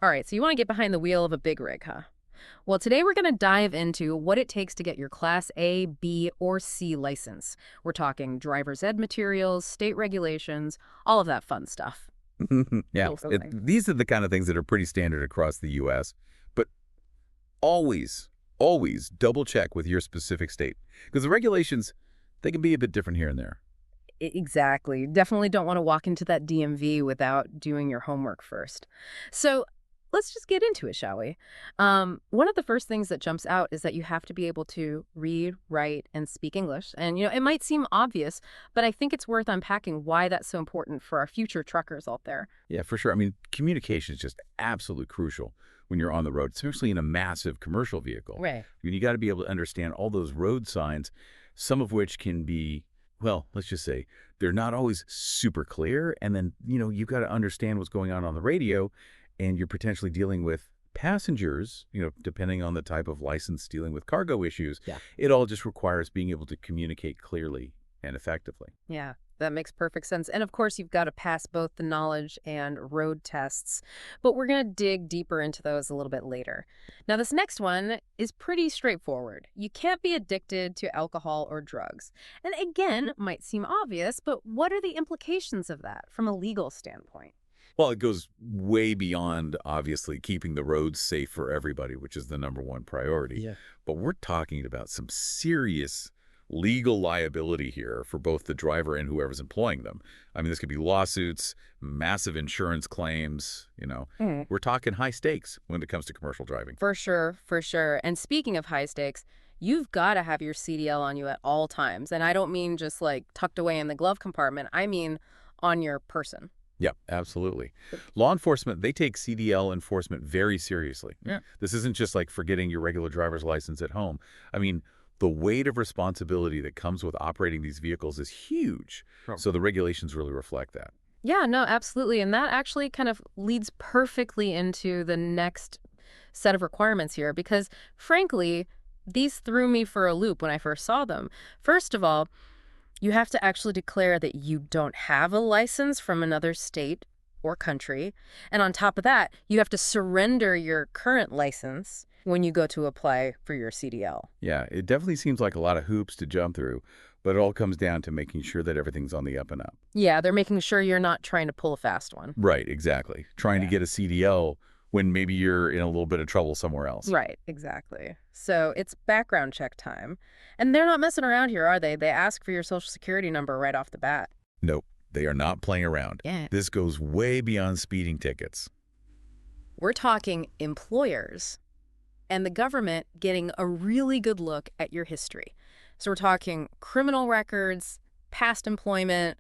All right, so you want to get behind the wheel of a big rig, huh? Well, today we're going to dive into what it takes to get your Class A, B, or C license. We're talking driver's ed materials, state regulations, all of that fun stuff. Yeah, these are the kind of things that are pretty standard across the U.S., but always, always double check with your specific state because the regulations, they can be a bit different here and there. Exactly. Definitely don't want to walk into that DMV without doing your homework first. So let's just get into it, shall we? One of the first things that jumps out is that you have to be able to read, write, and speak English. And, it might seem obvious, but I think it's worth unpacking why that's so important for our future truckers out there. Yeah, for sure. I mean, communication is just absolutely crucial when you're on the road, especially in a massive commercial vehicle. Right. I mean, you got to be able to understand all those road signs, some of which can be, well, let's just say they're not always super clear. And then, you've got to understand what's going on the radio, and you're potentially dealing with passengers, depending on the type of license dealing with cargo issues. Yeah. It all just requires being able to communicate clearly and effectively. Yeah, that makes perfect sense. And of course, you've got to pass both the knowledge and road tests, but we're going to dig deeper into those a little bit later. Now, this next one is pretty straightforward. You can't be addicted to alcohol or drugs. And again, might seem obvious, but what are the implications of that from a legal standpoint? Well, it goes way beyond, obviously, keeping the roads safe for everybody, which is the number one priority. Yeah. But we're talking about some serious legal liability here for both the driver and whoever's employing them. I mean, this could be lawsuits, massive insurance claims, We're talking high stakes when it comes to commercial driving. For sure, for sure. And speaking of high stakes, you've got to have your CDL on you at all times. And I don't mean just like tucked away in the glove compartment. I mean on your person. Yeah, absolutely. Law enforcement, they take CDL enforcement very seriously. Yeah. This isn't just like forgetting your regular driver's license at home. I mean, the weight of responsibility that comes with operating these vehicles is huge. Oh. So the regulations really reflect that. Yeah, no, absolutely. And that actually kind of leads perfectly into the next set of requirements here because, frankly, these threw me for a loop when I first saw them. First of all, you have to actually declare that you don't have a license from another state or country. And on top of that, you have to surrender your current license when you go to apply for your CDL. Yeah, it definitely seems like a lot of hoops to jump through, but it all comes down to making sure that everything's on the up and up. Yeah, they're making sure you're not trying to pull a fast one. Right, exactly. Trying to Yeah. get a CDL when maybe you're in a little bit of trouble somewhere else. Right, exactly. So it's background check time. And they're not messing around here, are they? They ask for your social security number right off the bat. Nope, they are not playing around. Yeah. This goes way beyond speeding tickets. We're talking employers and the government getting a really good look at your history. So we're talking criminal records, past employment.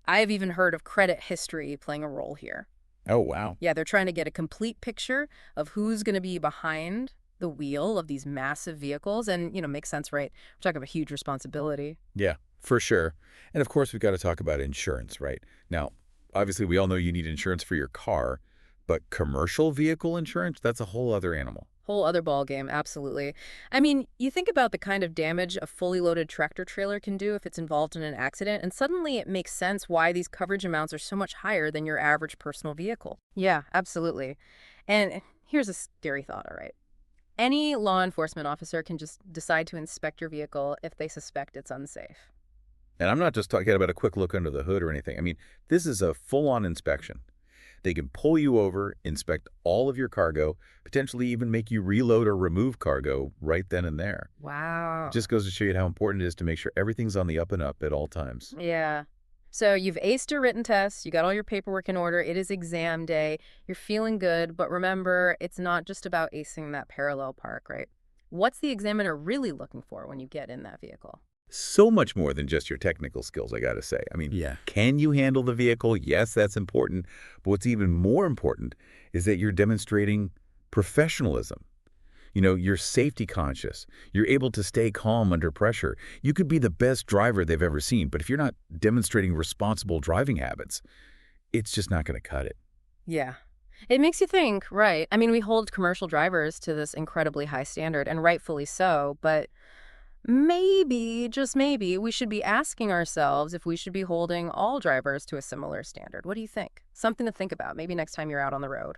I've even heard of credit history playing a role here. Oh, wow. Yeah, they're trying to get a complete picture of who's going to be behind the wheel of these massive vehicles. And, makes sense, right? We're talking about huge responsibility. Yeah, for sure. And of course, we've got to talk about insurance, right? Now, obviously, we all know you need insurance for your car, but commercial vehicle insurance, that's a whole other animal. Whole other ball game, absolutely. I mean, you think about the kind of damage a fully loaded tractor trailer can do if it's involved in an accident, and suddenly it makes sense why these coverage amounts are so much higher than your average personal vehicle. Yeah, absolutely. And here's a scary thought, all right? Any law enforcement officer can just decide to inspect your vehicle if they suspect it's unsafe. And I'm not just talking about a quick look under the hood or anything. I mean, this is a full-on inspection. They can pull you over, inspect all of your cargo, potentially even make you reload or remove cargo right then and there. Wow. It just goes to show you how important it is to make sure everything's on the up and up at all times. Yeah. So you've aced your written test, you got all your paperwork in order, it is exam day, you're feeling good, but remember, it's not just about acing that parallel park, right? What's the examiner really looking for when you get in that vehicle? So much more than just your technical skills, I got to say. I mean, can you handle the vehicle? Yes, that's important. But what's even more important is that you're demonstrating professionalism. You're safety conscious. You're able to stay calm under pressure. You could be the best driver they've ever seen, but if you're not demonstrating responsible driving habits, it's just not going to cut it. Yeah. It makes you think, right? I mean, we hold commercial drivers to this incredibly high standard, and rightfully so, but maybe, just maybe, we should be asking ourselves if we should be holding all drivers to a similar standard. What do you think? Something to think about, maybe next time you're out on the road.